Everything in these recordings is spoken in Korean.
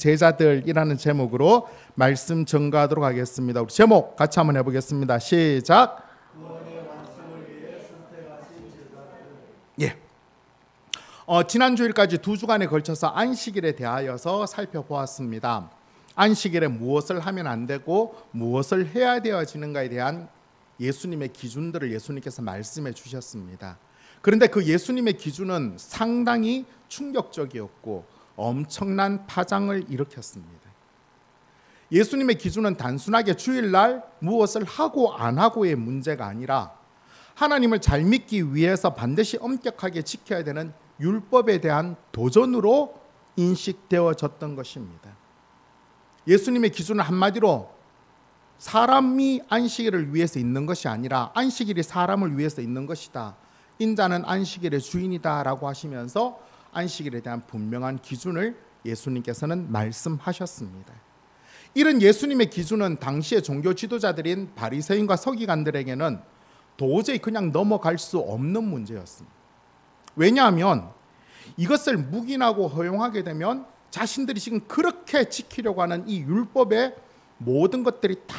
제자들이라는 제목으로 말씀 전가하도록 하겠습니다. 우리 제목 같이 한번 해보겠습니다. 시작. 예. 지난 주일까지 2주간에 걸쳐서 안식일에 대하여서 살펴보았습니다. 안식일에 무엇을 하면 안 되고 무엇을 해야 되어지는가에 대한 예수님의 기준들을 예수님께서 말씀해 주셨습니다. 그런데 그 예수님의 기준은 상당히 충격적이었고 엄청난 파장을 일으켰습니다. 예수님의 기준은 단순하게 주일날 무엇을 하고 안 하고의 문제가 아니라 하나님을 잘 믿기 위해서 반드시 엄격하게 지켜야 되는 율법에 대한 도전으로 인식되어졌던 것입니다. 예수님의 기준은 한마디로 사람이 안식일을 위해서 있는 것이 아니라 안식일이 사람을 위해서 있는 것이다. 인자는 안식일의 주인이다 라고 하시면서 안식일에 대한 분명한 기준을 예수님께서는 말씀하셨습니다. 이런 예수님의 기준은 당시의 종교 지도자들인 바리새인과 서기관들에게는 도저히 그냥 넘어갈 수 없는 문제였습니다. 왜냐하면 이것을 묵인하고 허용하게 되면 자신들이 지금 그렇게 지키려고 하는 이 율법의 모든 것들이 다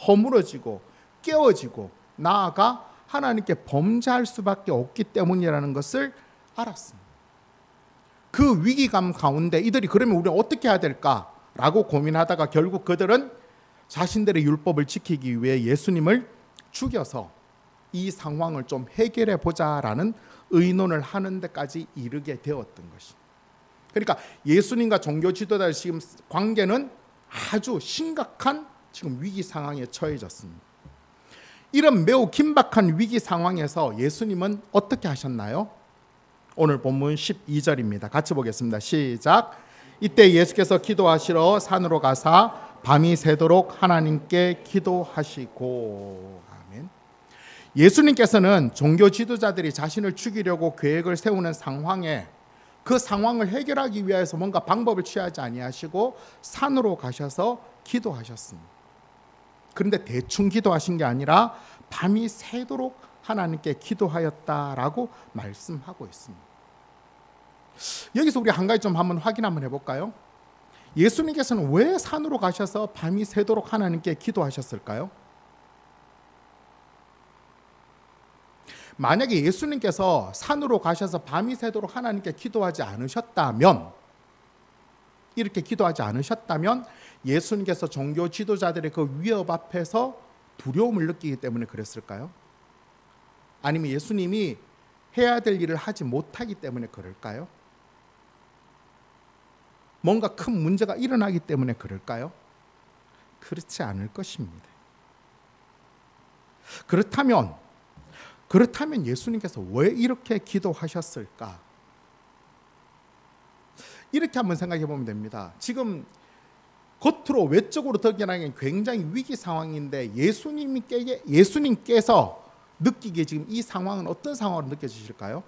허물어지고 깨어지고 나아가 하나님께 범죄할 수밖에 없기 때문이라는 것을 알았습니다. 그 위기감 가운데 이들이 그러면 우리는 어떻게 해야 될까라고 고민하다가 결국 그들은 자신들의 율법을 지키기 위해 예수님을 죽여서 이 상황을 좀 해결해 보자라는 의논을 하는 데까지 이르게 되었던 것입니다. 그러니까 예수님과 종교 지도자의 지금 관계는 아주 심각한 지금 위기 상황에 처해졌습니다. 이런 매우 긴박한 위기 상황에서 예수님은 어떻게 하셨나요? 오늘 본문 12절입니다. 같이 보겠습니다. 시작. 이때 예수께서 기도하시러 산으로 가사 밤이 새도록 하나님께 기도하시고. 아멘. 예수님께서는 종교 지도자들이 자신을 죽이려고 계획을 세우는 상황에 그 상황을 해결하기 위해서 뭔가 방법을 취하지 아니하시고 산으로 가셔서 기도하셨습니다. 그런데 대충 기도하신 게 아니라 밤이 새도록 하나님께 기도하였다라고 말씀하고 있습니다. 여기서 우리 한 가지 좀 확인 한번 해볼까요? 예수님께서는 왜 산으로 가셔서 밤이 새도록 하나님께 기도하셨을까요? 만약에 예수님께서 산으로 가셔서 밤이 새도록 하나님께 기도하지 않으셨다면, 이렇게 기도하지 않으셨다면 예수님께서 종교 지도자들의 그 위협 앞에서 두려움을 느끼기 때문에 그랬을까요? 아니면 예수님이 해야 될 일을 하지 못하기 때문에 그럴까요? 뭔가 큰 문제가 일어나기 때문에 그럴까요? 그렇지 않을 것입니다. 그렇다면 예수님께서 왜 이렇게 기도하셨을까? 이렇게 한번 생각해 보면 됩니다. 지금 겉으로 외적으로 드러나기엔 굉장히 위기 상황인데 예수님께서 느끼기에 지금 이 상황은 어떤 상황으로 느껴지실까요?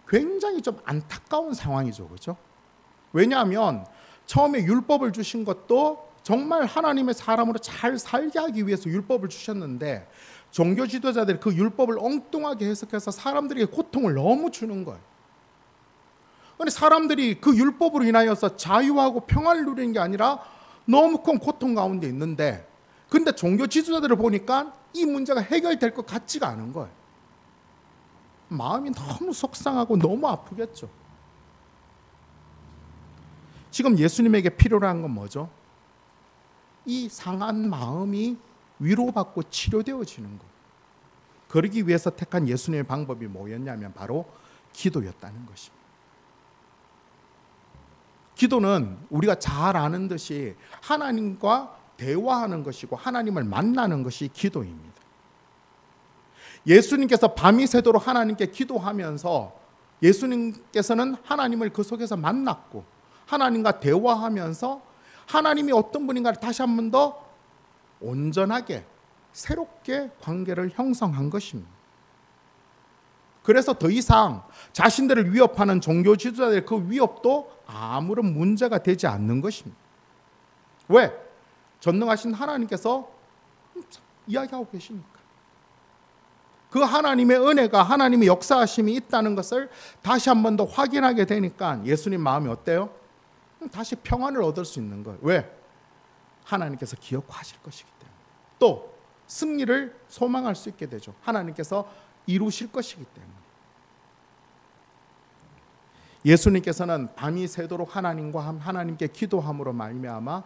굉장히 좀 안타까운 상황이죠. 그렇죠? 왜냐하면 처음에 율법을 주신 것도 정말 하나님의 사람으로 잘 살게 하기 위해서 율법을 주셨는데 종교 지도자들이 그 율법을 엉뚱하게 해석해서 사람들에게 고통을 너무 주는 거예요. 그런데 사람들이 그 율법으로 인하여서 자유하고 평안을 누리는 게 아니라 너무 큰 고통 가운데 있는데, 근데 종교 지도자들을 보니까 이 문제가 해결될 것 같지가 않은 거예요. 마음이 너무 속상하고 너무 아프겠죠. 지금 예수님에게 필요한 건 뭐죠? 이 상한 마음이 위로받고 치료되어지는 것. 그러기 위해서 택한 예수님의 방법이 뭐였냐면 바로 기도였다는 것입니다. 기도는 우리가 잘 아는 듯이 하나님과 대화하는 것이고 하나님을 만나는 것이 기도입니다. 예수님께서 밤이 새도록 하나님께 기도하면서 예수님께서는 하나님을 그 속에서 만났고 하나님과 대화하면서 하나님이 어떤 분인가를 다시 한 번 더 온전하게 새롭게 관계를 형성한 것입니다. 그래서 더 이상 자신들을 위협하는 종교 지도자들의 그 위협도 아무런 문제가 되지 않는 것입니다. 왜? 전능하신 하나님께서 이야기하고 계시니까. 그 하나님의 은혜가, 하나님의 역사하심이 있다는 것을 다시 한 번 더 확인하게 되니까 예수님 마음이 어때요? 다시 평안을 얻을 수 있는 거예요. 왜? 하나님께서 기억하실 것이기 때문에. 또 승리를 소망할 수 있게 되죠. 하나님께서 이루실 것이기 때문에. 예수님께서는 밤이 새도록 하나님께 기도함으로 말미암아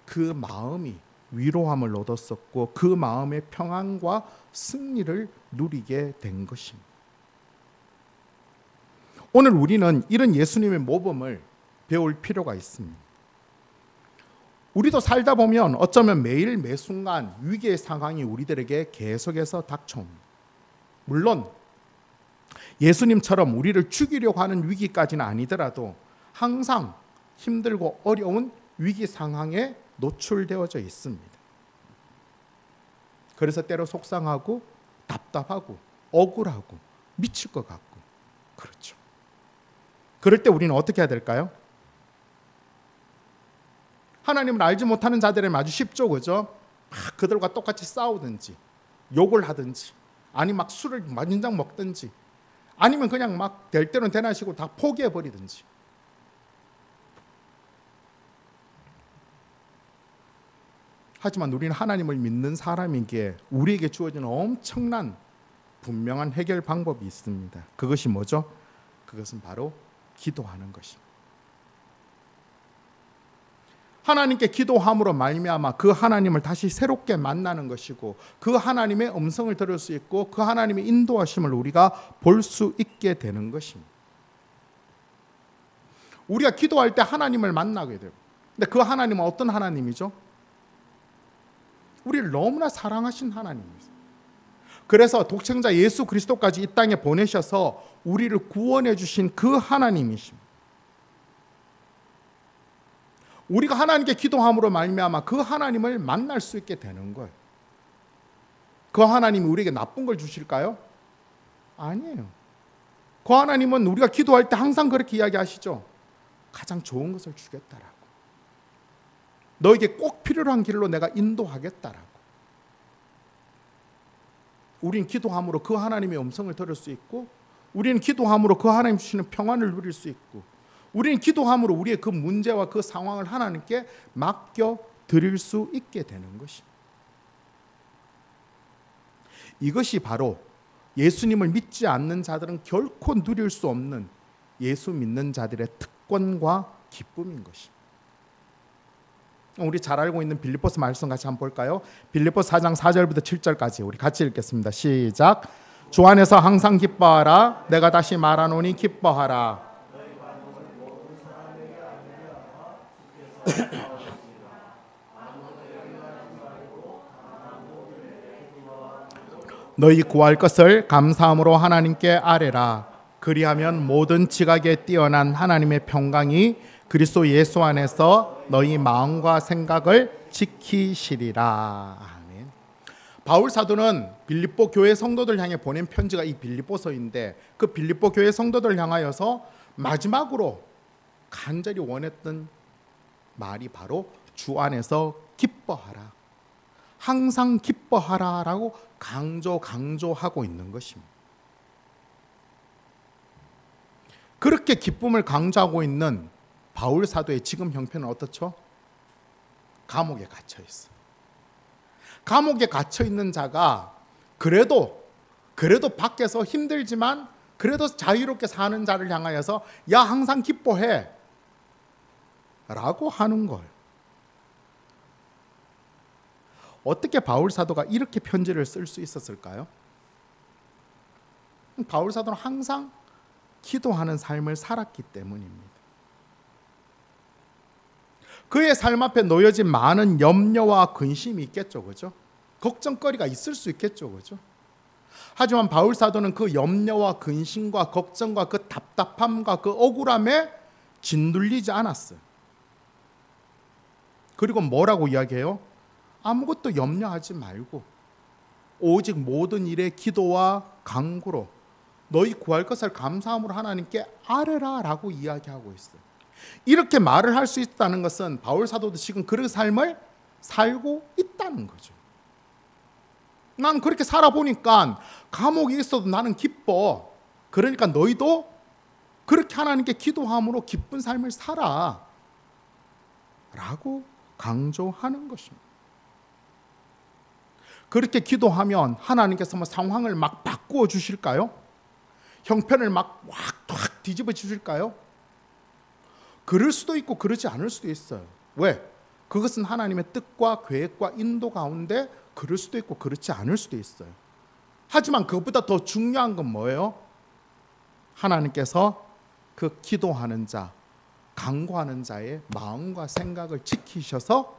그 마음이 위로함을 얻었었고 그 마음의 평안과 승리를 누리게 된 것입니다. 오늘 우리는 이런 예수님의 모범을 배울 필요가 있습니다. 우리도 살다 보면 어쩌면 매일 매순간 위기의 상황이 우리들에게 계속해서 닥쳐옵니다. 물론 예수님처럼 우리를 죽이려고 하는 위기까지는 아니더라도 항상 힘들고 어려운 위기 상황에 노출되어져 있습니다. 그래서 때로 속상하고 답답하고 억울하고 미칠 것 같고 그렇죠. 그럴 때 우리는 어떻게 해야 될까요? 하나님을 알지 못하는 자들에게 아주 쉽죠, 그죠? 막 그들과 똑같이 싸우든지 욕을 하든지 아니 막 술을 만인장 먹든지 아니면 그냥 막 될 대로 되나시고 다 포기해버리든지. 하지만 우리는 하나님을 믿는 사람이기에 우리에게 주어지는 엄청난 분명한 해결 방법이 있습니다. 그것이 뭐죠? 그것은 바로 기도하는 것입니다. 하나님께 기도함으로 말미암아 그 하나님을 다시 새롭게 만나는 것이고 그 하나님의 음성을 들을 수 있고 그 하나님의 인도하심을 우리가 볼 수 있게 되는 것입니다. 우리가 기도할 때 하나님을 만나게 돼요. 근데 그 하나님은 어떤 하나님이죠? 우리를 너무나 사랑하신 하나님입니다. 그래서 독생자 예수 그리스도까지 이 땅에 보내셔서 우리를 구원해 주신 그 하나님이십니다. 우리가 하나님께 기도함으로 말미암아 그 하나님을 만날 수 있게 되는 거예요. 그 하나님이 우리에게 나쁜 걸 주실까요? 아니에요. 그 하나님은 우리가 기도할 때 항상 그렇게 이야기하시죠. 가장 좋은 것을 주겠다라고. 너에게 꼭 필요로 한 길로 내가 인도하겠다라고. 우린 기도함으로 그 하나님의 음성을 들을 수 있고 우리는 기도함으로 그 하나님 주시는 평안을 누릴 수 있고 우리는 기도함으로 우리의 그 문제와 그 상황을 하나님께 맡겨 드릴 수 있게 되는 것입니다. 이것이 바로 예수님을 믿지 않는 자들은 결코 누릴 수 없는 예수 믿는 자들의 특권과 기쁨인 것입니다. 우리 잘 알고 있는 빌립보서 말씀 같이 한번 볼까요? 빌립보서 4장 4절부터 7절까지 우리 같이 읽겠습니다. 시작. 주 안에서 항상 기뻐하라. 내가 다시 말하노니 기뻐하라. 너희 구할 것을 감사함으로 하나님께 아뢰라. 그리하면 모든 지각에 뛰어난 하나님의 평강이 그리스도 예수 안에서 너희 마음과 생각을 지키시리라. 아멘. 바울 사도는 빌립보 교회 성도들 향해 보낸 편지가 이 빌립보서인데 그 빌립보 교회 성도들 향하여서 마지막으로 간절히 원했던 말이 바로 주 안에서 기뻐하라. 항상 기뻐하라라고 강조하고 있는 것입니다. 그렇게 기쁨을 강조하고 있는 바울 사도의 지금 형편은 어떻죠? 감옥에 갇혀 있어. 감옥에 갇혀 있는 자가 그래도 밖에서 힘들지만 그래도 자유롭게 사는 자를 향하여서 야 항상 기뻐해 라고 하는 걸. 어떻게 바울 사도가 이렇게 편지를 쓸 수 있었을까요? 바울 사도는 항상 기도하는 삶을 살았기 때문입니다. 그의 삶 앞에 놓여진 많은 염려와 근심이 있겠죠, 그죠? 걱정거리가 있을 수 있겠죠, 그죠? 하지만 바울 사도는 그 염려와 근심과 걱정과 그 답답함과 그 억울함에 짓눌리지 않았어요. 그리고 뭐라고 이야기해요? 아무것도 염려하지 말고 오직 모든 일에 기도와 간구로 너희 구할 것을 감사함으로 하나님께 아뢰라 라고 이야기하고 있어요. 이렇게 말을 할 수 있다는 것은 바울 사도도 지금 그런 삶을 살고 있다는 거죠. 난 그렇게 살아보니까 감옥에 있어도 나는 기뻐. 그러니까 너희도 그렇게 하나님께 기도함으로 기쁜 삶을 살아 라고 강조하는 것입니다. 그렇게 기도하면 하나님께서 상황을 막 바꾸어 주실까요? 형편을 막 확 뒤집어 주실까요? 그럴 수도 있고 그러지 않을 수도 있어요. 왜? 그것은 하나님의 뜻과 계획과 인도 가운데 그럴 수도 있고 그렇지 않을 수도 있어요. 하지만 그것보다 더 중요한 건 뭐예요? 하나님께서 그 기도하는 자, 간구하는 자의 마음과 생각을 지키셔서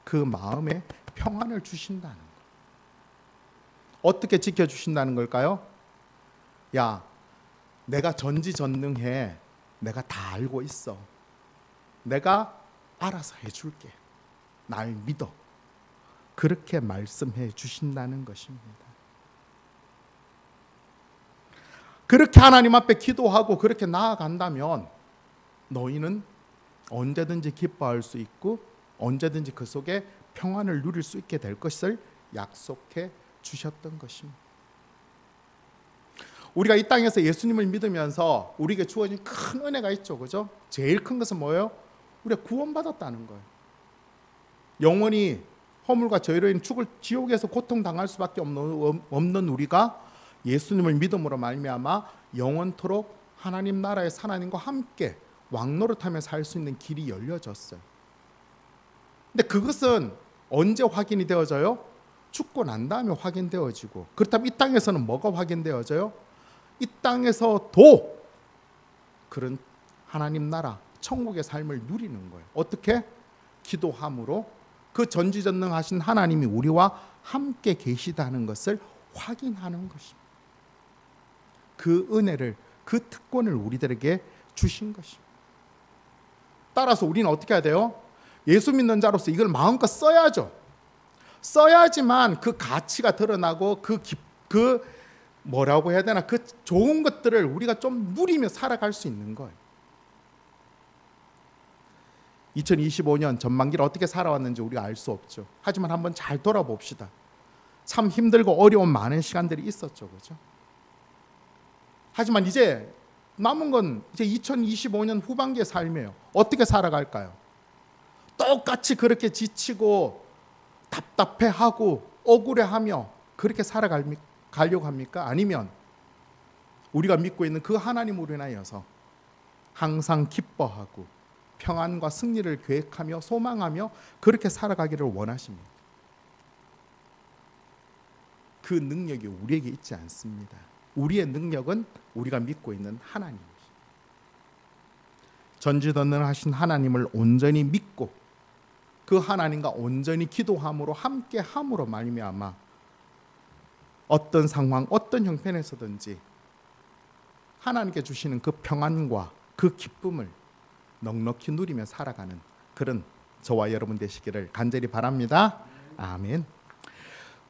그 마음에 평안을 주신다는 거예요. 어떻게 지켜주신다는 걸까요? 야, 내가 전지전능해. 내가 다 알고 있어. 내가 알아서 해줄게. 날 믿어. 그렇게 말씀해 주신다는 것입니다. 그렇게 하나님 앞에 기도하고 그렇게 나아간다면 너희는 언제든지 기뻐할 수 있고 언제든지 그 속에 평안을 누릴 수 있게 될 것을 약속해 주셨던 것입니다. 우리가 이 땅에서 예수님을 믿으면서 우리에게 주어진 큰 은혜가 있죠. 그죠? 제일 큰 것은 뭐예요? 우리가 구원받았다는 거예요. 영원히 허물과 죄로 인해 죽을 지옥에서 고통당할 수밖에 없는 우리가 예수님을 믿음으로 말미암아 영원토록 하나님 나라의 하나님과 함께 왕노릇하며 살 수 있는 길이 열려졌어요. 근데 그것은 언제 확인이 되어져요? 죽고 난 다음에 확인되어지고, 그렇다면 이 땅에서는 뭐가 확인되어져요? 이 땅에서도 그런 하나님 나라 천국의 삶을 누리는 거예요. 어떻게? 기도함으로 그 전지전능하신 하나님이 우리와 함께 계시다는 것을 확인하는 것입니다. 그 은혜를, 그 특권을 우리들에게 주신 것입니다. 따라서 우리는 어떻게 해야 돼요? 예수 믿는 자로서 이걸 마음껏 써야죠. 써야지만 그 가치가 드러나고 그 뭐라고 해야 되나, 그 좋은 것들을 우리가 좀 누리며 살아갈 수 있는 거예요. 2025년 전반기를 어떻게 살아왔는지 우리가 알 수 없죠. 하지만 한번 잘 돌아봅시다. 참 힘들고 어려운 많은 시간들이 있었죠. 그죠? 하지만 이제 남은 건 이제 2025년 후반기의 삶이에요. 어떻게 살아갈까요? 똑같이 그렇게 지치고 답답해하고 억울해하며 그렇게 가려고 합니까? 아니면 우리가 믿고 있는 그 하나님으로 인하여서 항상 기뻐하고 평안과 승리를 계획하며 소망하며 그렇게 살아가기를 원하십니까? 그 능력이 우리에게 있지 않습니다. 우리의 능력은 우리가 믿고 있는 하나님이십니다. 전지전능하신 하나님을 온전히 믿고 그 하나님과 온전히 기도함으로 함께함으로 말미암아 어떤 상황, 어떤 형편에서든지 하나님께 주시는 그 평안과 그 기쁨을 넉넉히 누리며 살아가는 그런 저와 여러분 되시기를 간절히 바랍니다. 아멘.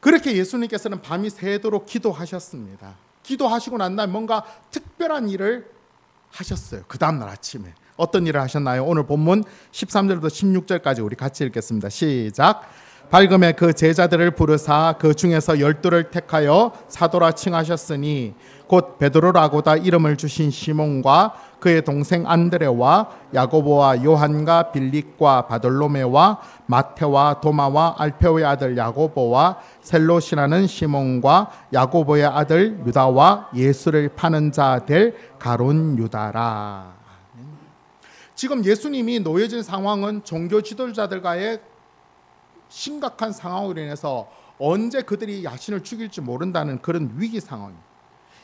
그렇게 예수님께서는 밤이 새도록 기도하셨습니다. 기도하시고 난 다음에 뭔가 특별한 일을 하셨어요. 그 다음날 아침에 어떤 일을 하셨나요? 오늘 본문 13절부터 16절까지 우리 같이 읽겠습니다. 시작. 밝음에 그 제자들을 부르사 그 중에서 12를 택하여 사도라 칭하셨으니 곧 베드로라고다 이름을 주신 시몬과 그의 동생 안드레와 야고보와 요한과 빌립과 바돌로메와 마테와 도마와 알페오의 아들 야고보와 셀롯이라는 시몬과 야고보의 아들 유다와 예수를 파는 자 될 가룟 유다라. 지금 예수님이 놓여진 상황은 종교 지도자들과의 심각한 상황으로 인해서 언제 그들이 야신을 죽일지 모른다는 그런 위기 상황입니다.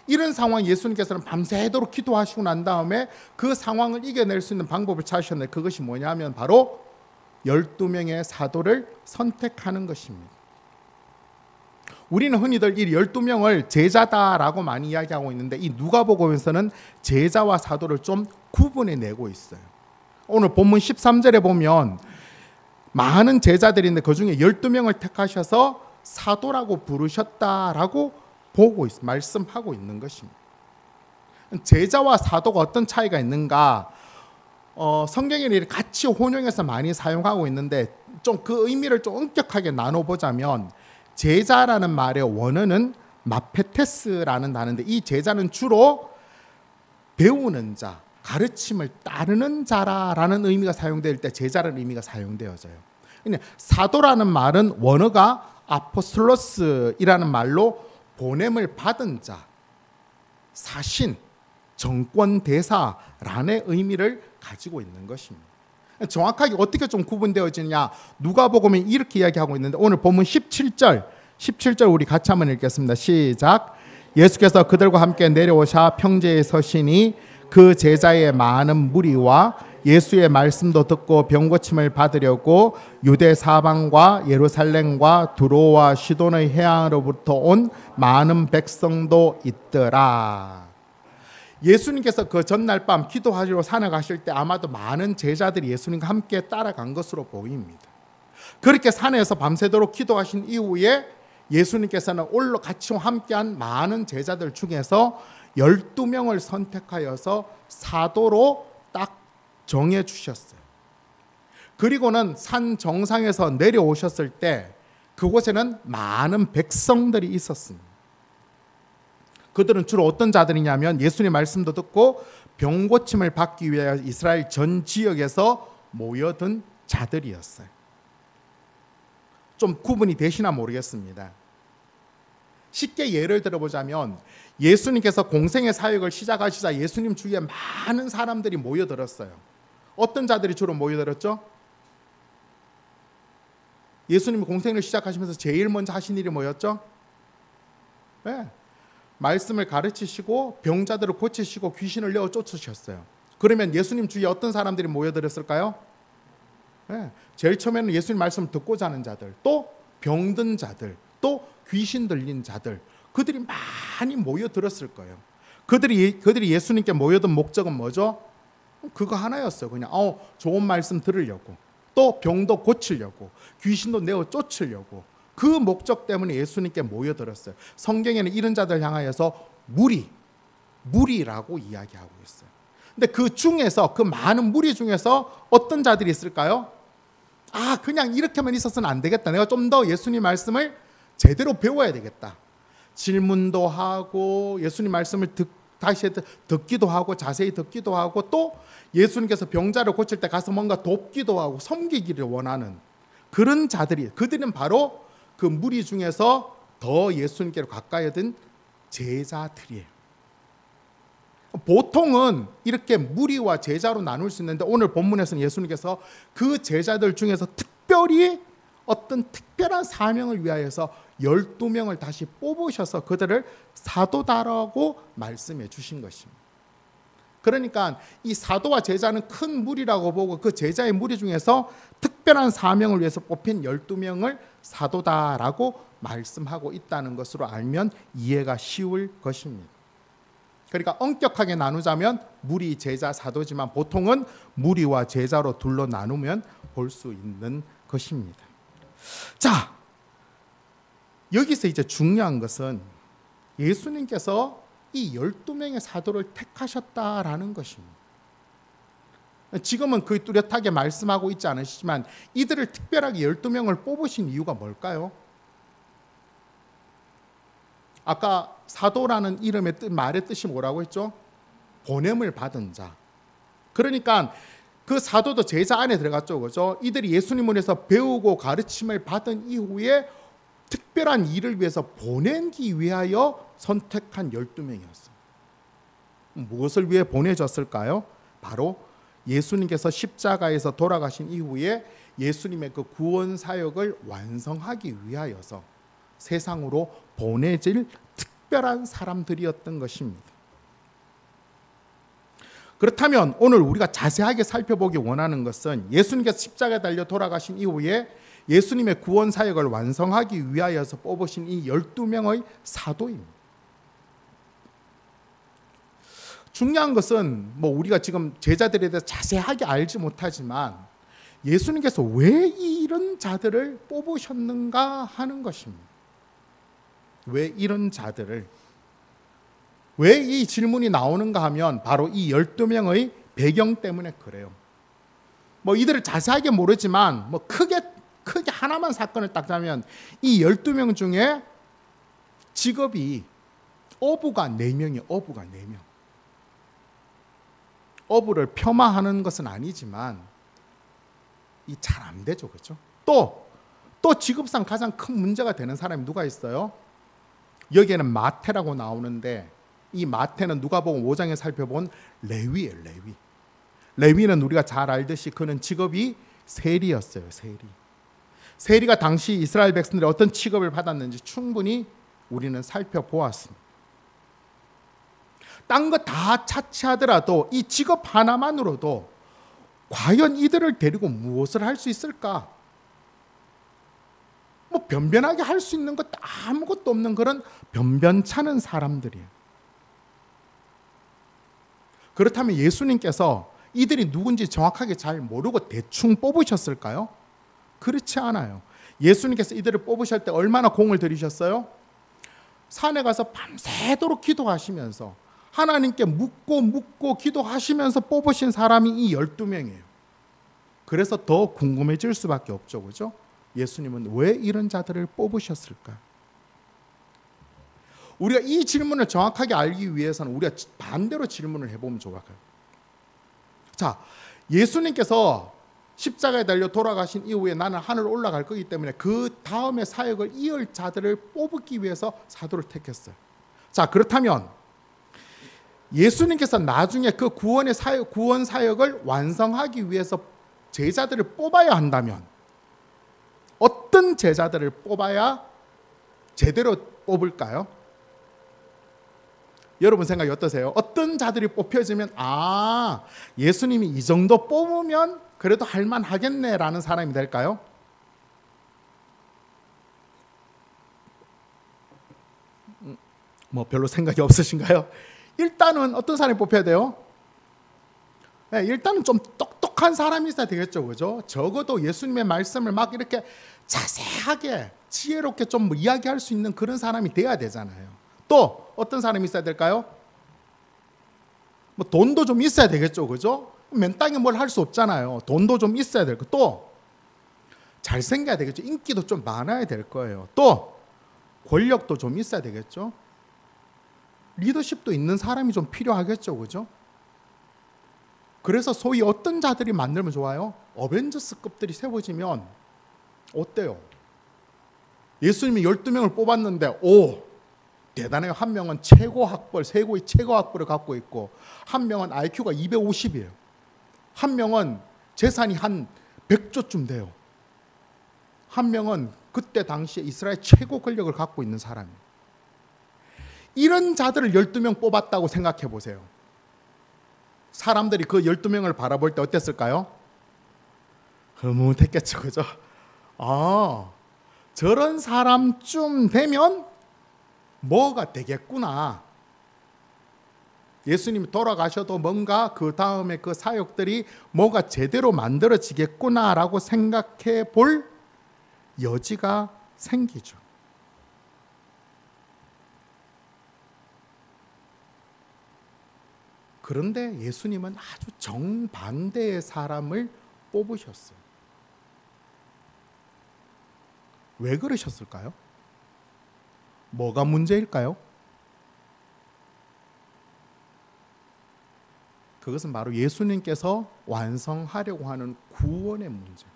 이런 상황 예수님께서는 밤새도록 기도하시고 난 다음에 그 상황을 이겨낼 수 있는 방법을 찾으셨는데 그것이 뭐냐면 바로 12명의 사도를 선택하는 것입니다. 우리는 흔히들 이 12명을 제자다라고 많이 이야기하고 있는데 이 누가복음에서는 제자와 사도를 좀 구분해내고 있어요. 오늘 본문 13절에 보면 많은 제자들인데 그 중에 12명을 택하셔서 사도라고 부르셨다라고 말씀하고 있는 것입니다. 제자와 사도가 어떤 차이가 있는가? 성경에 같이 혼용해서 많이 사용하고 있는데 좀 그 의미를 좀 엄격하게 나눠보자면 제자라는 말의 원어는 마페테스라는 단어인데 이 제자는 주로 배우는 자, 가르침을 따르는 자라라는 의미가 사용될 때 제자라는 의미가 사용되어져요. 사도라는 말은 원어가 아포스톨로스이라는 말로 보냄을 받은 자, 사신, 정권 대사라는 의미를 가지고 있는 것입니다. 정확하게 어떻게 좀 구분되어지느냐, 누가복음에 이렇게 이야기하고 있는데 오늘 본문 17절 우리 같이 한번 읽겠습니다. 시작. 예수께서 그들과 함께 내려오사 평지에 서시니 그 제자의 많은 무리와 예수의 말씀도 듣고 병고침을 받으려고 유대 사방과 예루살렘과 두로와 시돈의 해안으로부터 온 많은 백성도 있더라. 예수님께서 그 전날 밤 기도하시러 산에 가실 때 아마도 많은 제자들이 예수님과 함께 따라간 것으로 보입니다. 그렇게 산에서 밤새도록 기도하신 이후에 예수님께서는 올라 같이 함께한 많은 제자들 중에서 12명을 선택하여서 사도로 딱 정해 주셨어요. 그리고는 산 정상에서 내려오셨을 때 그곳에는 많은 백성들이 있었습니다. 그들은 주로 어떤 자들이냐면 예수님의 말씀도 듣고 병 고침을 받기 위해 이스라엘 전 지역에서 모여든 자들이었어요. 좀 구분이 되시나 모르겠습니다. 쉽게 예를 들어보자면 예수님께서 공생의 사역을 시작하시자 예수님 주위에 많은 사람들이 모여들었어요. 어떤 자들이 주로 모여들었죠? 예수님이 공생을 시작하시면서 제일 먼저 하신 일이 뭐였죠? 네. 말씀을 가르치시고 병자들을 고치시고 귀신을 내어 쫓으셨어요. 그러면 예수님 주위에 어떤 사람들이 모여들었을까요? 네. 제일 처음에는 예수님 말씀을 듣고자 하는 자들, 또 병든 자들, 또 귀신 들린 자들, 그들이 많이 모여들었을 거예요. 그들이 예수님께 모여든 목적은 뭐죠? 그거 하나였어요. 그냥 좋은 말씀 들으려고, 또 병도 고치려고, 귀신도 내어 쫓으려고, 그 목적 때문에 예수님께 모여들었어요. 성경에는 이런 자들 향하여서 무리라고 이야기하고 있어요. 근데 그 중에서, 그 많은 무리 중에서 어떤 자들이 있을까요? 그냥 이렇게만 있어서는 안 되겠다. 내가 좀 더 예수님 말씀을 제대로 배워야 되겠다. 질문도 하고 예수님 말씀을 다시 듣기도 하고 자세히 듣기도 하고, 또 예수님께서 병자를 고칠 때 가서 뭔가 돕기도 하고 섬기기를 원하는 그런 자들이, 그들은 바로 그 무리 중에서 더 예수님께로 가까이 든 제자들이에요. 보통은 이렇게 무리와 제자로 나눌 수 있는데 오늘 본문에서는 예수님께서 그 제자들 중에서 특별히 어떤 특별한 사명을 위하여서 12명을 다시 뽑으셔서 그들을 사도다라고 말씀해 주신 것입니다. 그러니까 이 사도와 제자는 큰 무리라고 보고 그 제자의 무리 중에서 특별한 사명을 위해서 뽑힌 12명을 사도다라고 말씀하고 있다는 것으로 알면 이해가 쉬울 것입니다. 그러니까 엄격하게 나누자면 무리, 제자, 사도지만 보통은 무리와 제자로 둘로 나누면 볼 수 있는 것입니다. 자, 여기서 이제 중요한 것은 예수님께서 이 12명의 사도를 택하셨다라는 것입니다. 지금은 거의 뚜렷하게 말씀하고 있지 않으시지만 이들을 특별하게 12명을 뽑으신 이유가 뭘까요? 아까 사도라는 이름의 말의 뜻이 뭐라고 했죠? 보냄을 받은 자. 그러니까 그 사도도 제자 안에 들어갔죠, 그죠? 이들이 예수님에서 배우고 가르침을 받은 이후에 특별한 일을 위해서 보내기 위하여 선택한 12명이었어요. 무엇을 위해 보내졌을까요? 바로 예수님께서 십자가에서 돌아가신 이후에 예수님의 그 구원 사역을 완성하기 위하여서 세상으로 보내질 특별한 사람들이었던 것입니다. 그렇다면 오늘 우리가 자세하게 살펴보기 원하는 것은 예수님께서 십자가에 달려 돌아가신 이후에 예수님의 구원 사역을 완성하기 위하여서 뽑으신 이 12명의 사도입니다. 중요한 것은 우리가 지금 제자들에 대해서 자세하게 알지 못하지만 예수님께서 왜 이런 자들을 뽑으셨는가 하는 것입니다. 왜 이런 자들을, 왜 이 질문이 나오는가 하면 바로 이 12명의 배경 때문에 그래요. 이들을 자세하게 모르지만 크게 하나만 사건을 딱 자면 이 12명 중에 직업이 어부가 4명이에요. 어부가 4명. 어부를 폄하하는 것은 아니지만 이 잘 안 되죠, 그렇죠? 또 직업상 가장 큰 문제가 되는 사람이 누가 있어요? 여기에는 마태라고 나오는데 이 마태는 누가복음 5장에 살펴본 레위예요. 레위는 우리가 잘 알듯이 그는 직업이 세리였어요. 세리가 당시 이스라엘 백성들이 어떤 직업을 받았는지 충분히 우리는 살펴보았습니다. 딴 거 다 차치하더라도 이 직업 하나만으로도 과연 이들을 데리고 무엇을 할 수 있을까? 뭐 변변하게 할 수 있는 것 아무것도 없는 그런 변변찮은 사람들이에요. 그렇다면 예수님께서 이들이 누군지 정확하게 잘 모르고 대충 뽑으셨을까요? 그렇지 않아요. 예수님께서 이들을 뽑으실 때 얼마나 공을 들이셨어요? 산에 가서 밤새도록 기도하시면서 하나님께 묻고 기도하시면서 뽑으신 사람이 이 12명이에요. 그래서 더 궁금해질 수밖에 없죠, 그죠? 예수님은 왜 이런 자들을 뽑으셨을까? 우리가 이 질문을 정확하게 알기 위해서는 우리가 반대로 질문을 해보면 좋을까요? 자, 예수님께서 십자가에 달려 돌아가신 이후에 나는 하늘 올라갈 거기 때문에 그 다음에 사역을 이을 자들을 뽑기 위해서 사도를 택했어요. 자, 그렇다면 예수님께서 나중에 그 구원 사역을 완성하기 위해서 제자들을 뽑아야 한다면 어떤 제자들을 뽑아야 제대로 뽑을까요? 여러분 생각이 어떠세요? 어떤 자들이 뽑혀지면 예수님이 이 정도 뽑으면 그래도 할만하겠네라는 사람이 될까요? 뭐 별로 생각이 없으신가요? 일단은 어떤 사람이 뽑혀야 돼요? 네, 일단은 좀 똑똑한 사람이 있어야 되겠죠, 그죠? 적어도 예수님의 말씀을 막 이렇게 자세하게 지혜롭게 좀 이야기할 수 있는 그런 사람이 돼야 되잖아요. 또 어떤 사람이 있어야 될까요? 뭐 돈도 좀 있어야 되겠죠, 그죠? 맨땅에 뭘 할 수 없잖아요. 돈도 좀 있어야 되고 또 잘생겨야 되겠죠. 인기도 좀 많아야 될 거예요. 또 권력도 좀 있어야 되겠죠. 리더십도 있는 사람이 좀 필요하겠죠, 그죠? 그래서 소위 어떤 자들이 만들면 좋아요? 어벤져스급들이 세워지면 어때요? 예수님이 12명을 뽑았는데 대단해요. 한 명은 세고의 최고 학벌을 갖고 있고 한 명은 IQ가 250이에요. 한 명은 재산이 한 100조쯤 돼요. 한 명은 그때 당시에 이스라엘 최고 권력을 갖고 있는 사람이에요. 이런 자들을 12명 뽑았다고 생각해 보세요. 사람들이 그 12명을 바라볼 때 어땠을까요? 흐뭇했겠죠, 그죠? 저런 사람쯤 되면 뭐가 되겠구나. 예수님이 돌아가셔도 뭔가 그 다음에 그 사역들이 뭐가 제대로 만들어지겠구나라고 생각해 볼 여지가 생기죠. 그런데 예수님은 아주 정반대의 사람을 뽑으셨어요. 왜 그러셨을까요? 뭐가 문제일까요? 그것은 바로 예수님께서 완성하려고 하는 구원의 문제.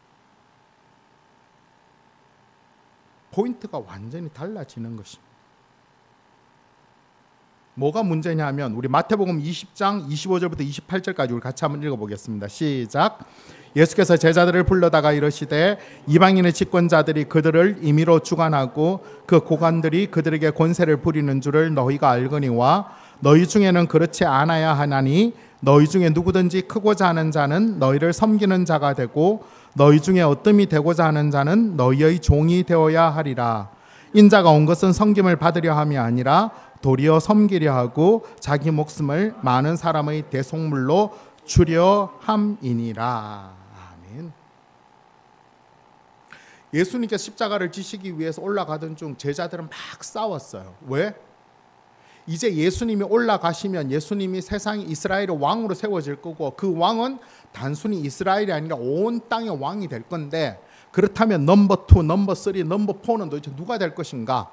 포인트가 완전히 달라지는 것입니다. 뭐가 문제냐면 우리 마태복음 20장 25절부터 28절까지 우리 같이 한번 읽어보겠습니다. 시작. 예수께서 제자들을 불러다가 이르시되 이방인의 집권자들이 그들을 임의로 주관하고 그 고관들이 그들에게 권세를 부리는 줄을 너희가 알거니와 너희 중에는 그렇지 않아야 하나니 너희 중에 누구든지 크고자 하는 자는 너희를 섬기는 자가 되고 너희 중에 어뜸이 되고자 하는 자는 너희의 종이 되어야 하리라. 인자가 온 것은 섬김을 받으려 함이 아니라 도리어 섬기려 하고 자기 목숨을 많은 사람의 대속물로 주려 함이니라. 아멘. 예수님께서 십자가를 지시기 위해서 올라가던 중 제자들은 막 싸웠어요. 왜? 이제 예수님이 올라가시면 예수님이 세상에 이스라엘의 왕으로 세워질 거고 그 왕은 단순히 이스라엘이 아니라 온 땅의 왕이 될 건데 그렇다면 넘버 2, 넘버 3, 넘버 4는 도대체 누가 될 것인가?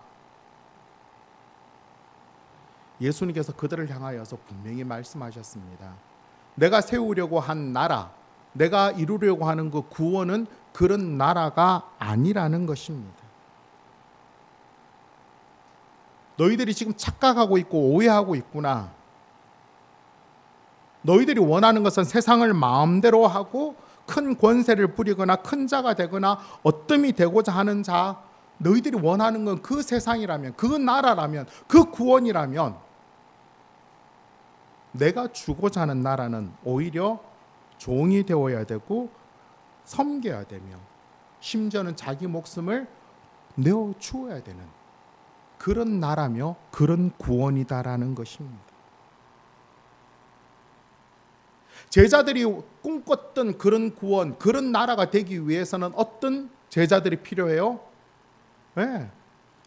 예수님께서 그들을 향하여서 분명히 말씀하셨습니다. 내가 세우려고 한 나라, 내가 이루려고 하는 그 구원은 그런 나라가 아니라는 것입니다. 너희들이 지금 착각하고 있고 오해하고 있구나. 너희들이 원하는 것은 세상을 마음대로 하고 큰 권세를 부리거나 큰 자가 되거나 어뜸이 되고자 하는 자, 너희들이 원하는 건 그 세상이라면, 그 나라라면, 그 구원이라면 내가 주고자 하는 나라는 오히려 종이 되어야 되고 섬겨야 되며 심지어는 자기 목숨을 내어 주어야 되는 그런 나라며 그런 구원이다라는 것입니다. 제자들이 꿈꿨던 그런 구원, 그런 나라가 되기 위해서는 어떤 제자들이 필요해요? 네.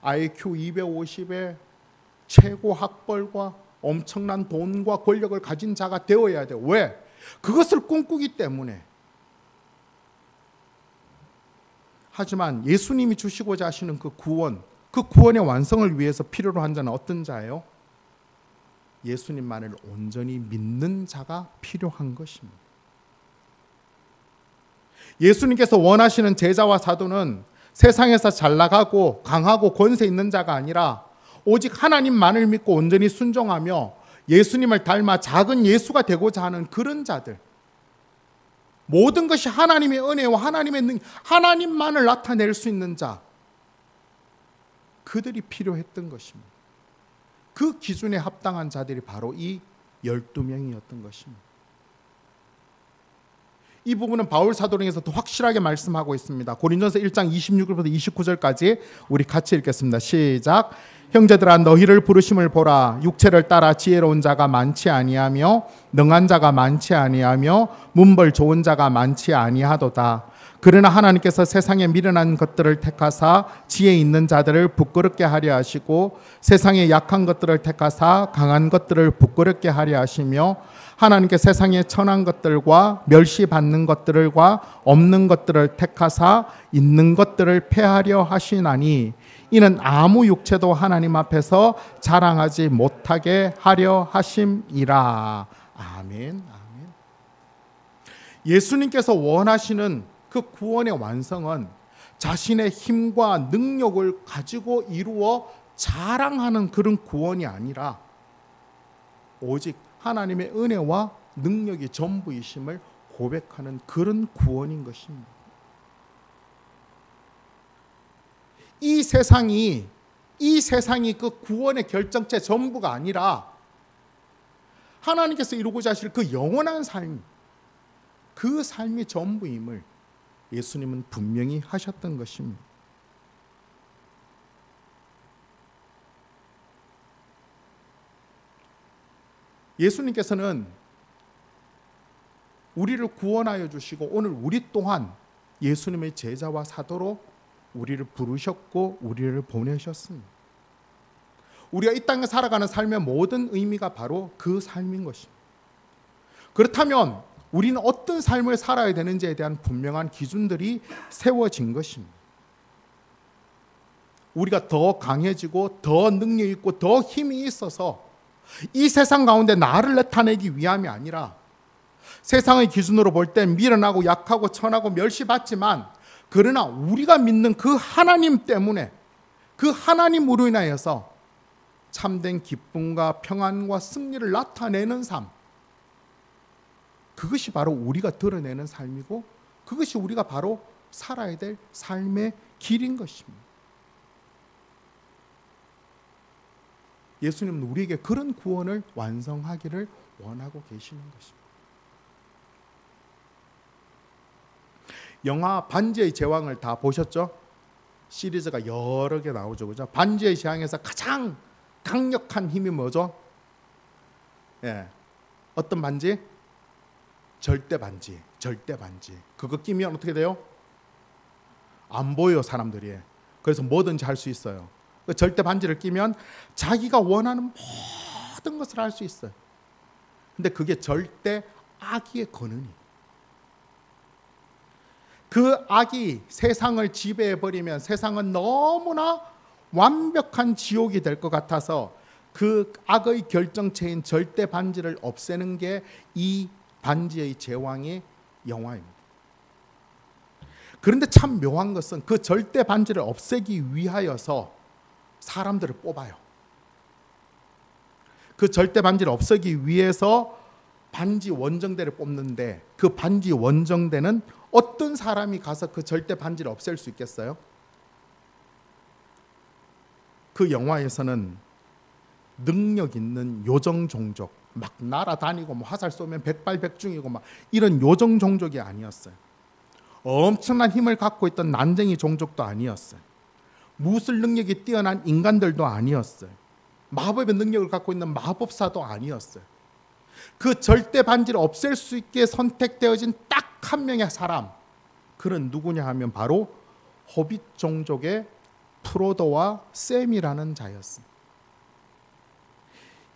IQ 250에 최고 학벌과 엄청난 돈과 권력을 가진 자가 되어야 돼요. 왜? 그것을 꿈꾸기 때문에. 하지만 예수님이 주시고자 하시는 그 구원, 그 구원의 완성을 위해서 필요로 한 자는 어떤 자예요? 예수님만을 온전히 믿는 자가 필요한 것입니다. 예수님께서 원하시는 제자와 사도는 세상에서 잘 나가고 강하고 권세 있는 자가 아니라 오직 하나님만을 믿고 온전히 순종하며 예수님을 닮아 작은 예수가 되고자 하는 그런 자들, 모든 것이 하나님의 은혜와 하나님의 하나님만을 나타낼 수 있는 자, 그들이 필요했던 것입니다. 그 기준에 합당한 자들이 바로 이 12명이었던 것입니다. 이 부분은 바울 사도행전에서 더 확실하게 말씀하고 있습니다. 고린도전서 1장 26절부터 29절까지 우리 같이 읽겠습니다. 시작. 형제들아 너희를 부르심을 보라. 육체를 따라 지혜로운 자가 많지 아니하며 능한 자가 많지 아니하며 문벌 좋은 자가 많지 아니하도다. 그러나 하나님께서 세상에 미련한 것들을 택하사 지혜 있는 자들을 부끄럽게 하려 하시고 세상에 약한 것들을 택하사 강한 것들을 부끄럽게 하려 하시며 하나님께 세상에 천한 것들과 멸시받는 것들과 없는 것들을 택하사 있는 것들을 폐하려 하시나니 이는 아무 육체도 하나님 앞에서 자랑하지 못하게 하려 하심이라. 아멘. 아멘. 예수님께서 원하시는 그 구원의 완성은 자신의 힘과 능력을 가지고 이루어 자랑하는 그런 구원이 아니라 오직 하나님의 은혜와 능력이 전부이심을 고백하는 그런 구원인 것입니다. 이 세상이 그 구원의 결정체 전부가 아니라 하나님께서 이루고자 하실 그 영원한 삶, 그 삶이 전부임을 예수님은 분명히 하셨던 것입니다. 예수님께서는 우리를 구원하여 주시고 오늘 우리 또한 예수님의 제자와 사도로 우리를 부르셨고 우리를 보내셨습니다. 우리가 이 땅에 살아가는 삶의 모든 의미가 바로 그 삶인 것입니다. 그렇다면 우리는 어떤 삶을 살아야 되는지에 대한 분명한 기준들이 세워진 것입니다. 우리가 더 강해지고 더 능력 있고 더 힘이 있어서 이 세상 가운데 나를 나타내기 위함이 아니라 세상의 기준으로 볼 때 미련하고 약하고 천하고 멸시받지만 그러나 우리가 믿는 그 하나님 때문에 그 하나님으로 인하여서 참된 기쁨과 평안과 승리를 나타내는 삶, 그것이 바로 우리가 드러내는 삶이고 그것이 우리가 바로 살아야 될 삶의 길인 것입니다. 예수님은 우리에게 그런 구원을 완성하기를 원하고 계시는 것입니다. 영화 반지의 제왕을 다 보셨죠? 시리즈가 여러 개 나오죠, 그죠? 반지의 제왕에서 가장 강력한 힘이 뭐죠? 예, 어떤 반지? 절대 반지, 절대 반지. 그거 끼면 어떻게 돼요? 안 보여 사람들이. 그래서 뭐든지 할 수 있어요. 그 절대 반지를 끼면 자기가 원하는 모든 것을 할 수 있어요. 근데 그게 절대 악의 권한이. 그 악이 세상을 지배해버리면 세상은 너무나 완벽한 지옥이 될 것 같아서 그 악의 결정체인 절대 반지를 없애는 게 이 반지의 제왕이 영화입니다. 그런데 참 묘한 것은 그 절대 반지를 없애기 위하여서 사람들을 뽑아요. 그 절대 반지를 없애기 위해서 반지 원정대를 뽑는데 그 반지 원정대는 어떤 사람이 가서 그 절대 반지를 없앨 수 있겠어요? 그 영화에서는 능력 있는 요정 종족, 막 날아다니고 뭐 화살 쏘면 백발백중이고 막 이런 요정 종족이 아니었어요. 엄청난 힘을 갖고 있던 난쟁이 종족도 아니었어요. 무술 능력이 뛰어난 인간들도 아니었어요. 마법의 능력을 갖고 있는 마법사도 아니었어요. 그 절대 반지를 없앨 수 있게 선택되어진 딱 한 명의 사람, 그는 누구냐 하면 바로 호빗 종족의 프로도와 샘이라는 자였습니다.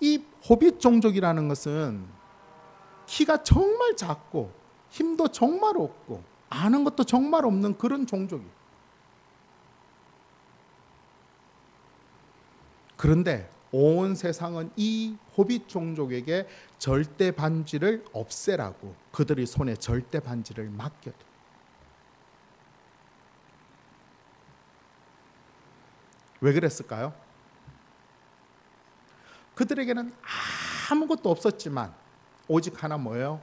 이 호빗 종족이라는 것은 키가 정말 작고 힘도 정말 없고 아는 것도 정말 없는 그런 종족이에요. 그런데 온 세상은 이 호빗 종족에게 절대 반지를 없애라고 그들의 손에 절대 반지를 맡겨둬. 왜 그랬을까요? 그들에게는 아무것도 없었지만 오직 하나 뭐예요?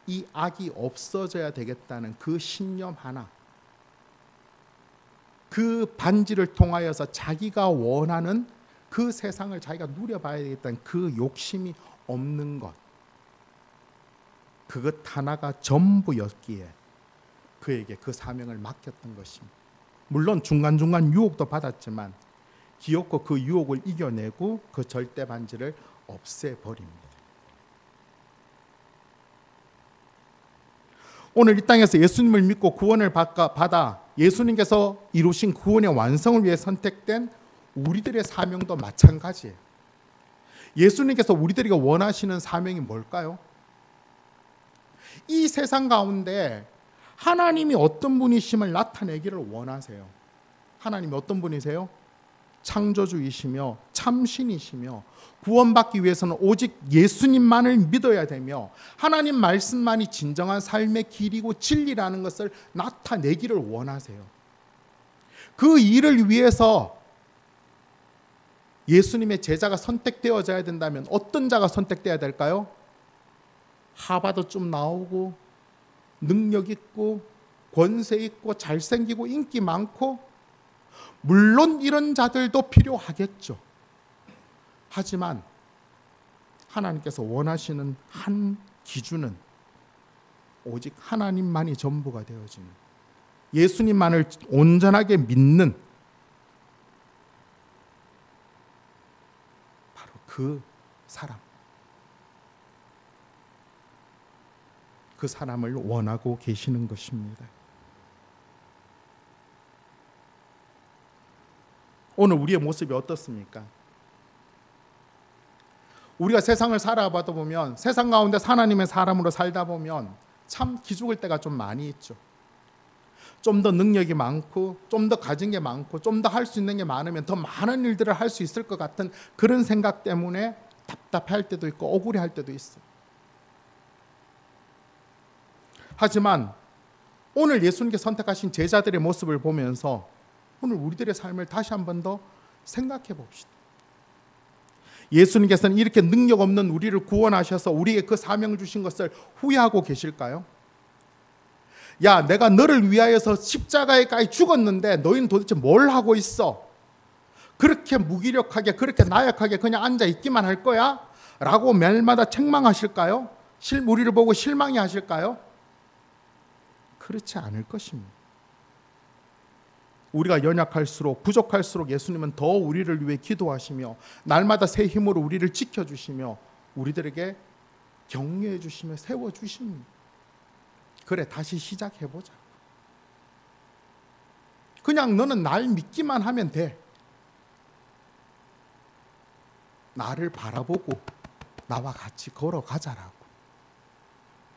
이 악이 없어져야 되겠다는 그 신념 하나, 그 반지를 통하여서 자기가 원하는 그 세상을 자기가 누려봐야 되겠다는 그 욕심이 없는 것, 그것 하나가 전부였기에 그에게 그 사명을 맡겼던 것입니다. 물론 중간중간 유혹도 받았지만 기어코 그 유혹을 이겨내고 그 절대 반지를 없애버립니다. 오늘 이 땅에서 예수님을 믿고 구원을 받아 예수님께서 이루신 구원의 완성을 위해 선택된 우리들의 사명도 마찬가지예요. 예수님께서 우리들에게 원하시는 사명이 뭘까요? 이 세상 가운데 하나님이 어떤 분이심을 나타내기를 원하세요. 하나님이 어떤 분이세요? 창조주이시며 참신이시며 구원받기 위해서는 오직 예수님만을 믿어야 되며 하나님 말씀만이 진정한 삶의 길이고 진리라는 것을 나타내기를 원하세요. 그 일을 위해서 예수님의 제자가 선택되어져야 된다면 어떤 자가 선택되어야 될까요? 하바도 좀 나오고 능력 있고 권세 있고 잘생기고 인기 많고, 물론 이런 자들도 필요하겠죠. 하지만 하나님께서 원하시는 한 기준은 오직 하나님만이 전부가 되어지는, 예수님만을 온전하게 믿는 바로 그 사람, 그 사람을 원하고 계시는 것입니다. 오늘 우리의 모습이 어떻습니까? 우리가 세상을 살아봐다 보면, 세상 가운데 하나님의 사람으로 살다 보면 참 기죽을 때가 좀 많이 있죠. 좀 더 능력이 많고 좀 더 가진 게 많고 좀 더 할 수 있는 게 많으면 더 많은 일들을 할 수 있을 것 같은 그런 생각 때문에 답답할 때도 있고 억울해할 때도 있어요. 하지만 오늘 예수님께 선택하신 제자들의 모습을 보면서 오늘 우리들의 삶을 다시 한 번 더 생각해 봅시다. 예수님께서는 이렇게 능력 없는 우리를 구원하셔서 우리에게 그 사명을 주신 것을 후회하고 계실까요? 야, 내가 너를 위하여서 십자가에까지 죽었는데 너희는 도대체 뭘 하고 있어? 그렇게 무기력하게, 그렇게 나약하게 그냥 앉아 있기만 할 거야? 라고 매일마다 책망하실까요? 우리를 보고 실망이 하실까요? 그렇지 않을 것입니다. 우리가 연약할수록, 부족할수록 예수님은 더 우리를 위해 기도하시며 날마다 새 힘으로 우리를 지켜주시며 우리들에게 격려해 주시며 세워주십니다. 그래, 다시 시작해보자. 그냥 너는 날 믿기만 하면 돼. 나를 바라보고 나와 같이 걸어가자라고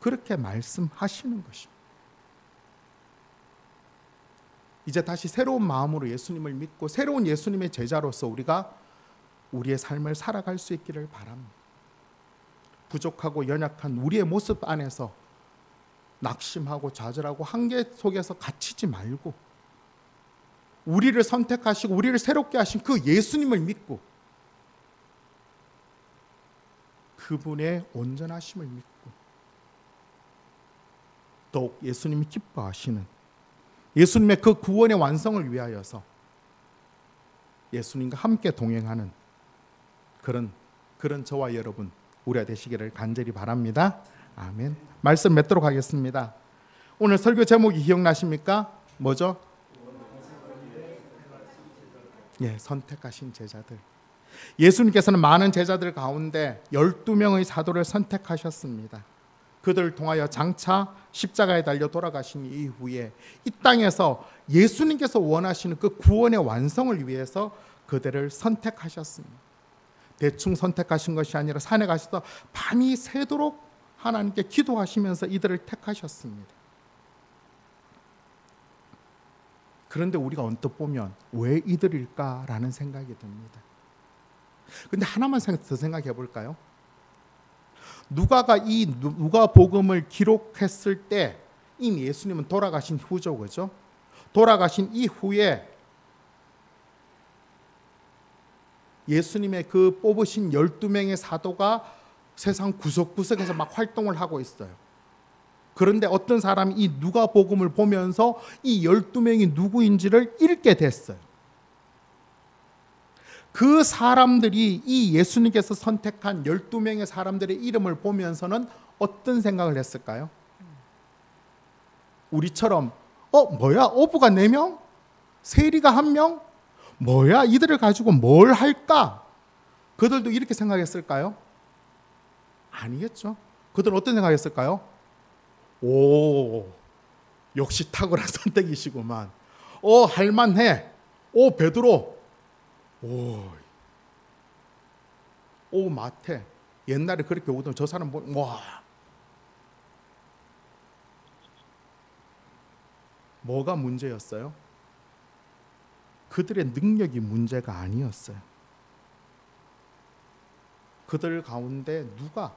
그렇게 말씀하시는 것입니다. 이제 다시 새로운 마음으로 예수님을 믿고 새로운 예수님의 제자로서 우리가 우리의 삶을 살아갈 수 있기를 바랍니다. 부족하고 연약한 우리의 모습 안에서 낙심하고 좌절하고 한계 속에서 갇히지 말고 우리를 선택하시고 우리를 새롭게 하신 그 예수님을 믿고 그분의 온전하심을 믿고 더욱 예수님이 기뻐하시는 예수님의 그 구원의 완성을 위하여서 예수님과 함께 동행하는 그런 저와 여러분 우리가 되시기를 간절히 바랍니다. 아멘. 말씀 맺도록 하겠습니다. 오늘 설교 제목이 기억나십니까? 뭐죠? 선택하신 제자들. 예수님께서는 많은 제자들 가운데 12명의 사도를 선택하셨습니다. 그들을 통하여 장차 십자가에 달려 돌아가신 이후에 이 땅에서 예수님께서 원하시는 그 구원의 완성을 위해서 그들을 선택하셨습니다. 대충 선택하신 것이 아니라 산에 가셔서 밤이 새도록 하나님께 기도하시면서 이들을 택하셨습니다. 그런데 우리가 언뜻 보면 왜 이들일까라는 생각이 듭니다. 근데 하나만 더 생각해 볼까요? 누가가 이 누가복음을 기록했을 때 이미 예수님은 돌아가신 후죠, 그죠? 돌아가신 이후에 예수님의 그 뽑으신 12명의 사도가 세상 구석구석에서 막 활동을 하고 있어요. 그런데 어떤 사람이 이 누가복음을 보면서 이 12명이 누구인지를 읽게 됐어요. 그 사람들이 이 예수님께서 선택한 12명의 사람들의 이름을 보면서는 어떤 생각을 했을까요? 우리처럼 뭐야? 어부가 4명? 세리가 1명? 뭐야? 이들을 가지고 뭘 할까? 그들도 이렇게 생각했을까요? 아니겠죠. 그들은 어떤 생각했을까요? 오, 역시 탁월한 선택이시구만. 할만해. 베드로. 마태. 옛날에 그렇게 오던 저 사람 와. 뭐가 문제였어요? 그들의 능력이 문제가 아니었어요. 그들 가운데 누가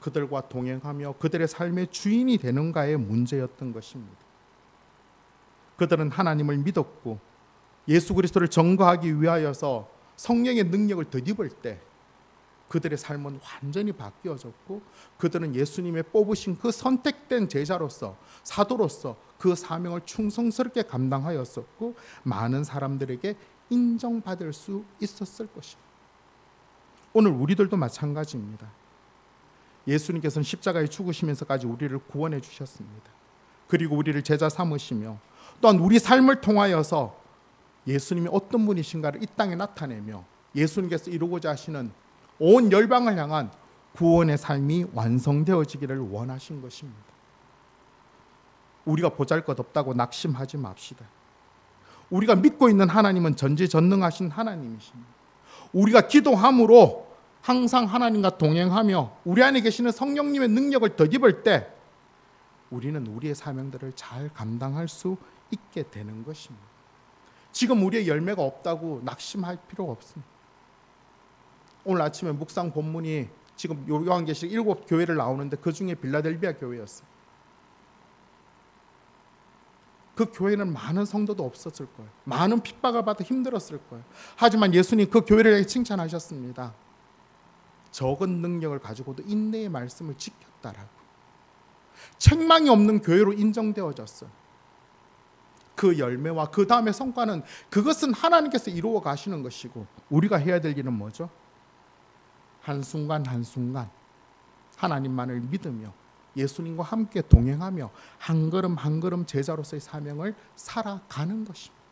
그들과 동행하며 그들의 삶의 주인이 되는가의 문제였던 것입니다. 그들은 하나님을 믿었고 예수 그리스도를 전거하기 위하여서 성령의 능력을 덧입을 때 그들의 삶은 완전히 바뀌어졌고 그들은 예수님의 뽑으신 그 선택된 제자로서 사도로서 그 사명을 충성스럽게 감당하였었고 많은 사람들에게 인정받을 수 있었을 것입니다. 오늘 우리들도 마찬가지입니다. 예수님께서는 십자가에 죽으시면서까지 우리를 구원해 주셨습니다. 그리고 우리를 제자 삼으시며 또한 우리 삶을 통하여서 예수님이 어떤 분이신가를 이 땅에 나타내며 예수님께서 이루고자 하시는 온 열방을 향한 구원의 삶이 완성되어지기를 원하신 것입니다. 우리가 보잘것없다고 낙심하지 맙시다. 우리가 믿고 있는 하나님은 전지전능하신 하나님이십니다. 우리가 기도함으로 항상 하나님과 동행하며 우리 안에 계시는 성령님의 능력을 덧입을 때 우리는 우리의 사명들을 잘 감당할 수 있게 되는 것입니다. 지금 우리의 열매가 없다고 낙심할 필요가 없습니다. 오늘 아침에 묵상 본문이 지금 요한계시록 7교회를 나오는데 그 중에 빌라델비아 교회였어요. 그 교회는 많은 성도도 없었을 거예요. 많은 핍박을 받아 힘들었을 거예요. 하지만 예수님 그 교회를 칭찬하셨습니다. 적은 능력을 가지고도 인내의 말씀을 지켰다라고. 책망이 없는 교회로 인정되어졌어요. 그 열매와 그 다음의 성과는 그것은 하나님께서 이루어 가시는 것이고 우리가 해야 될 일은 뭐죠? 한순간 한순간 하나님만을 믿으며 예수님과 함께 동행하며 한 걸음 한 걸음 제자로서의 사명을 살아가는 것입니다.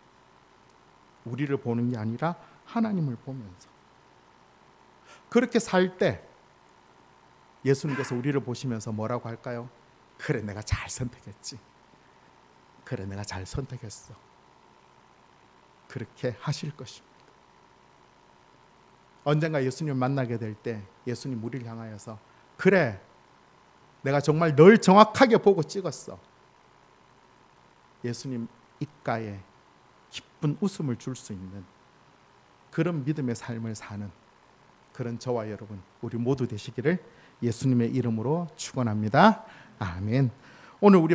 우리를 보는 게 아니라 하나님을 보면서 그렇게 살 때 예수님께서 우리를 보시면서 뭐라고 할까요? 그래, 내가 잘 선택했지. 그래, 내가 잘 선택했어. 그렇게 하실 것입니다. 언젠가 예수님을 만나게 될 때 예수님 우리를 향하여서 그래, 내가 정말 널 정확하게 보고 찍었어. 예수님 입가에 기쁜 웃음을 줄 수 있는 그런 믿음의 삶을 사는 그런 저와 여러분 우리 모두 되시기를 예수님의 이름으로 축원합니다. 아멘. 오늘 우리